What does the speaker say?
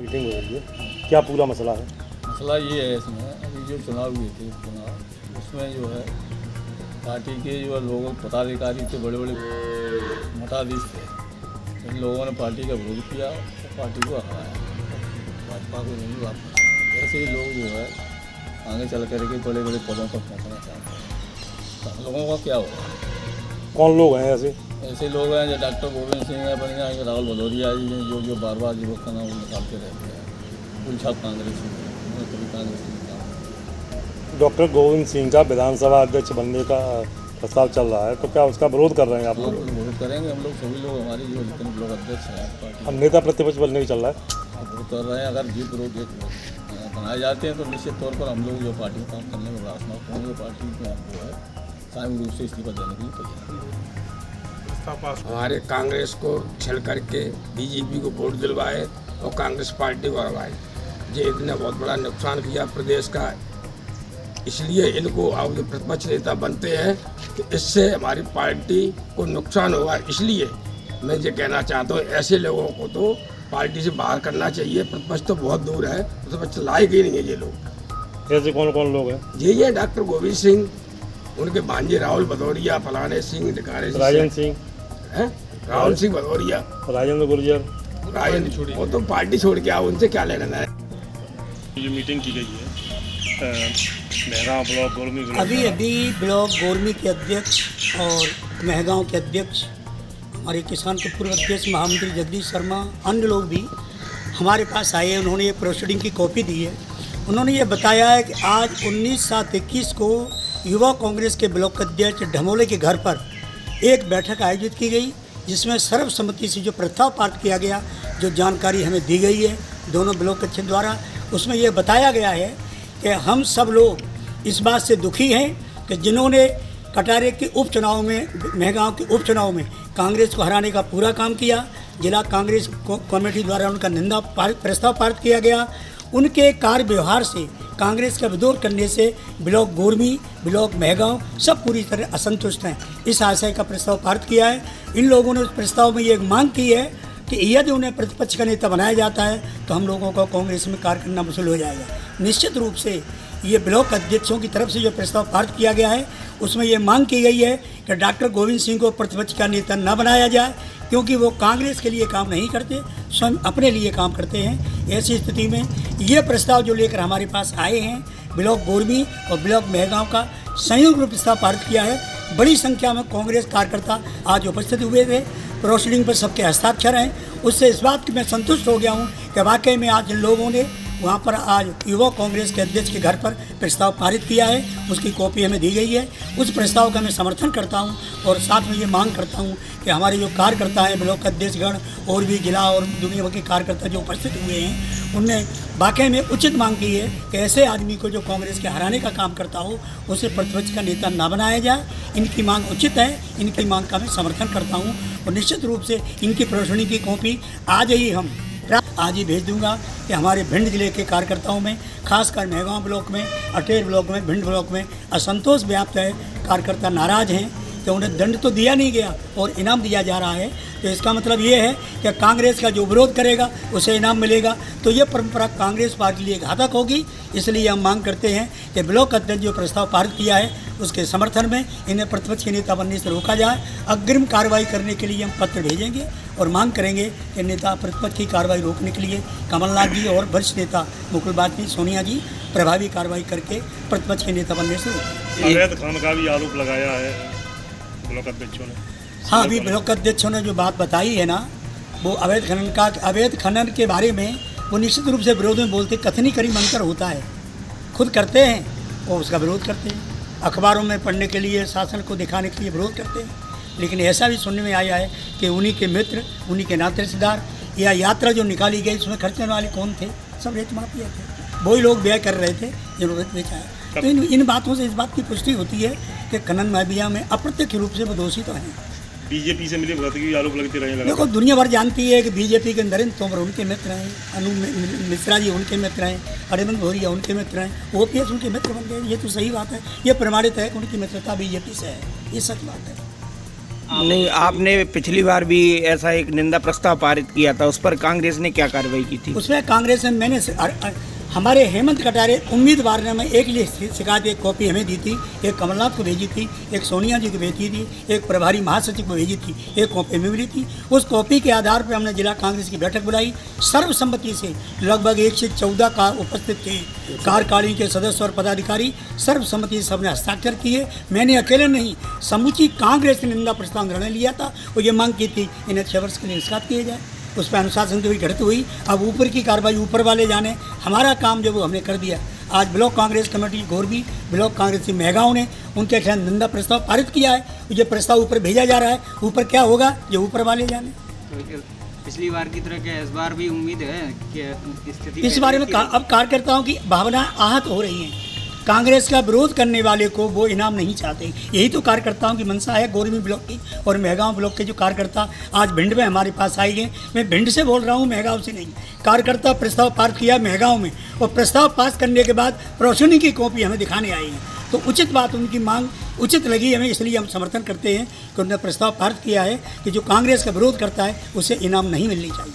Meeting हो रही है, क्या पूरा मसला है? मसला ये है, इसमें अभी जो चुनाव हुए थे उसमें जो है पार्टी के जो लोगों पदाधिकारी थे, बड़े बड़े मताधीश थे, इन लोगों ने पार्टी का विरोध किया और पार्टी को हराया, भाजपा को नहीं वापस। ऐसे ही लोग जो है आगे चल करके बड़े बड़े पदों पर पहुँचना चाहते हैं, तो हम लोगों का क्या होगा? कौन लोग हैं ऐसे? ऐसे लोग हैं जो डॉक्टर गोविंद सिंह है, बन गया राहुल भदौरिया जी हैं, जो बार बार युवक का नाम निकालते रहते हैं, उलझा कांग्रेस कभी कांग्रेस डॉक्टर गोविंद सिंह का विधानसभा अध्यक्ष बनने का प्रस्ताव चल रहा है, तो क्या उसका विरोध कर रहे हैं आप लोग? विरोध करेंगे हम लोग, सभी लोग, हमारी जो जितने लोग अध्यक्ष हैं पार्टी, अब नेता प्रतिपक्ष बनने का चल रहा है, विरोध कर रहे हैं। अगर जीत विरोध बनाए जाते हैं तो निश्चित तौर पर हम लोग जो पार्टी में काम करने में राजनाथ होंगे, पार्टी में जो है कायम रूप से इस्तीफा देने के लिए तैयार। हमारे कांग्रेस को छल करके बीजेपी को वोट दिलवाए और कांग्रेस पार्टी को हरवाए, ये इतने बहुत बड़ा नुकसान किया प्रदेश का। इसलिए इनको अब जो प्रतिपक्ष नेता बनते हैं तो इससे हमारी पार्टी को नुकसान होगा। इसलिए मैं ये कहना चाहता हूँ, ऐसे लोगों को तो पार्टी से बाहर करना चाहिए। प्रतिपक्ष तो बहुत दूर है, प्रतिपक्ष लायक ही नहीं है ये लोग। ऐसे कौन कौन लोग हैं? यही है डॉक्टर गोविंद सिंह, उनके भांजे राहुल भदौरिया, फलाने सिंह, राजन सिंह, राहुल सिंह भदौरिया, राजेंद्र गुर्जर, राजन, वो तो पार्टी छोड़ के आओ, उनसे क्या लेना है। जो मीटिंग की गई है महगांव ब्लॉक गोरमी अभी ब्लॉक गोरमी के अध्यक्ष और महगांव के अध्यक्ष, हमारे किसान के पूर्व अध्यक्ष महामंत्री जगदीश शर्मा, अन्य लोग भी हमारे पास आए हैं। उन्होंने ये प्रोसीडिंग की कॉपी दी है। उन्होंने ये बताया है कि आज 19/7/21 को युवा कांग्रेस के ब्लॉक अध्यक्ष ढमोले के घर पर एक बैठक आयोजित की गई, जिसमें सर्वसम्मति से जो प्रस्ताव पारित किया गया, जो जानकारी हमें दी गई है दोनों ब्लॉक अध्यक्ष द्वारा, उसमें यह बताया गया है कि हम सब लोग इस बात से दुखी हैं कि जिन्होंने कटारे के उपचुनाव में, महगांव के उपचुनाव में कांग्रेस को हराने का पूरा काम किया, जिला कांग्रेस कमेटी द्वारा उनका निंदा प्रस्ताव पारित किया गया, उनके कार्य व्यवहार से, कांग्रेस का विरोध करने से ब्लॉक गोरमी, ब्लॉक महगांव सब पूरी तरह असंतुष्ट हैं। इस आशय का प्रस्ताव पारित किया है। इन लोगों ने उस प्रस्ताव में ये मांग की है कि यदि उन्हें प्रतिपक्ष का नेता बनाया जाता है तो हम लोगों को कांग्रेस में कार्य करना मुश्किल हो जाएगा। निश्चित रूप से ये ब्लॉक अध्यक्षों की तरफ से जो प्रस्ताव पारित किया गया है, उसमें ये मांग की गई है कि डॉक्टर गोविंद सिंह को प्रतिपक्ष का नेता न बनाया जाए, क्योंकि वो कांग्रेस के लिए काम नहीं करते, स्वयं अपने लिए काम करते हैं। ऐसी स्थिति में ये प्रस्ताव जो लेकर हमारे पास आए हैं, ब्लॉक गोरमी और ब्लॉक महगांव का संयुक्त रूप प्रस्ताव पारित किया है। बड़ी संख्या में कांग्रेस कार्यकर्ता आज उपस्थित हुए थे। प्रोसीडिंग पर सबके हस्ताक्षर हैं। उससे इस बात की मैं संतुष्ट हो गया हूँ कि वाकई में आज इन लोगों ने वहाँ पर आज युवा कांग्रेस के अध्यक्ष के घर पर प्रस्ताव पारित किया है, उसकी कॉपी हमें दी गई है। उस प्रस्ताव का मैं समर्थन करता हूँ और साथ में ये मांग करता हूँ कि हमारे जो कार्यकर्ता हैं, ब्लॉक अध्यक्षगण और भी जिला और दुनिया भर के कार्यकर्ता जो उपस्थित हुए हैं, उनने वाकई में उचित मांग की है कि ऐसे आदमी को जो कांग्रेस के हराने का काम करता हो, उसे प्रतिपक्ष का नेता ना बनाया जाए। इनकी मांग उचित है, इनकी मांग का मैं समर्थन करता हूँ और निश्चित रूप से इनकी प्रोसीडिंग की कॉपी आज ही भेज दूंगा कि हमारे भिंड जिले के कार्यकर्ताओं में, खासकर महगांव ब्लॉक में, अटेर ब्लॉक में, भिंड ब्लॉक में असंतोष व्याप्त है। कार्यकर्ता नाराज हैं कि उन्हें दंड तो दिया नहीं गया और इनाम दिया जा रहा है, तो इसका मतलब ये है कि कांग्रेस का जो विरोध करेगा उसे इनाम मिलेगा, तो ये परंपरा कांग्रेस पार्टी के लिए घातक होगी। इसलिए हम मांग करते हैं कि ब्लॉक अध्यक्ष जो प्रस्ताव पारित किया है उसके समर्थन में इन्हें प्रतिपक्ष के नेता बनने से रोका जाए। अग्रिम कार्रवाई करने के लिए हम पत्र भेजेंगे और मांग करेंगे कि नेता प्रतिपक्ष की कार्रवाई रोकने के लिए कमलनाथ जी और वरिष्ठ नेता मुकुल वासनिक, सोनिया जी प्रभावी कार्रवाई करके प्रतिपक्ष के नेता बनने से रोकें। अवैध खनन का भी आरोप लगाया है ब्लॉक अध्यक्षों ने। हाँ, अभी ब्लॉक अध्यक्षों ने जो बात बताई है ना, वो अवैध खनन के बारे में वो निश्चित रूप से विरोध में बोलते, कथनी करी मनकर होता है, खुद करते हैं और उसका विरोध करते हैं, अखबारों में पढ़ने के लिए, शासन को दिखाने के लिए विरोध करते हैं। लेकिन ऐसा भी सुनने में आया है कि उन्हीं के मित्र, उन्हीं के नाते रिश्तेदार या यात्रा जो निकाली गई उसमें खर्चने वाले कौन थे? सब रेत माफिया थे, वही लोग व्यय कर रहे थे जिन्होंने रेत बेचा है। तो इन बातों से इस बात की पुष्टि होती है कि खनन माफिया में अप्रत्यक्ष रूप से वो दोषी तो हैं। बीजेपी से मिली भगत की आरोप लगते रहे। देखो, दुनिया भर जानती है कि बीजेपी के नरेंद्र तोमर उनके मित्र हैं, अनु मिश्रा जी उनके मित्र हैं, अरविंद भोरिया उनके मित्र हैं, ओपीएस उनके मित्र बन गए। ये तो सही बात है, ये प्रमाणित है कि उनकी मित्रता बीजेपी से है, ये सच बात है। नहीं, आपने पिछली बार भी ऐसा एक निंदा प्रस्ताव पारित किया था, उस पर कांग्रेस ने क्या कार्रवाई की थी? उसमें कांग्रेस में मैंने हमारे हेमंत कटारे उम्मीदवार ने हमें एक शिकायत एक कॉपी हमें दी थी, एक कमलनाथ को भेजी थी, एक सोनिया जी को भेजी थी, एक प्रभारी महासचिव को भेजी थी, एक कॉपी में मिली थी। उस कॉपी के आधार पर हमने जिला कांग्रेस की बैठक बुलाई। सर्वसम्मति से लगभग 114 का उपस्थित थे कार्यकारिणी के सदस्य और पदाधिकारी, सर्वसम्मति से सबने हस्ताक्षर किए। मैंने अकेले नहीं, समूची कांग्रेस ने निंदा प्रस्ताव निर्णय लिया था और ये मांग की थी इन्हें 6 वर्ष के लिए निष्कासित किया जाए। उस पर अनुशासन की घटत हुई। अब ऊपर की कार्रवाई ऊपर वाले जाने, हमारा काम जो वो हमने कर दिया। आज block Congress committee Gorbi, block Congress की मेहगांव ने उनके खिलाफ निंदा प्रस्ताव पारित किया है। ये प्रस्ताव ऊपर भेजा जा रहा है, ऊपर क्या होगा ये ऊपर वाले जाने। तो पिछली बार की तरह क्या इस बार भी उम्मीद है कि स्थिति इस बारे में अब कार्यकर्ताओं की भावना आहत हो रही हैं। कांग्रेस का विरोध करने वाले को वो इनाम नहीं चाहते। यही तो कार्यकर्ताओं की मंशा है गोरबी ब्लॉक की और मेहगांव ब्लॉक के जो कार्यकर्ता आज भिंड में हमारे पास आए गए। मैं भिंड से बोल रहा हूँ, मेहगांव से नहीं। कार्यकर्ता प्रस्ताव पास किया मेहगांव में और प्रस्ताव पास करने के बाद प्रोशनी की कॉपी हमें दिखाने आई है। तो उचित बात, उनकी मांग उचित लगी हमें, इसलिए हम समर्थन करते हैं कि उन्होंने प्रस्ताव पारित किया है कि जो कांग्रेस का विरोध करता है उसे इनाम नहीं मिलनी चाहिए।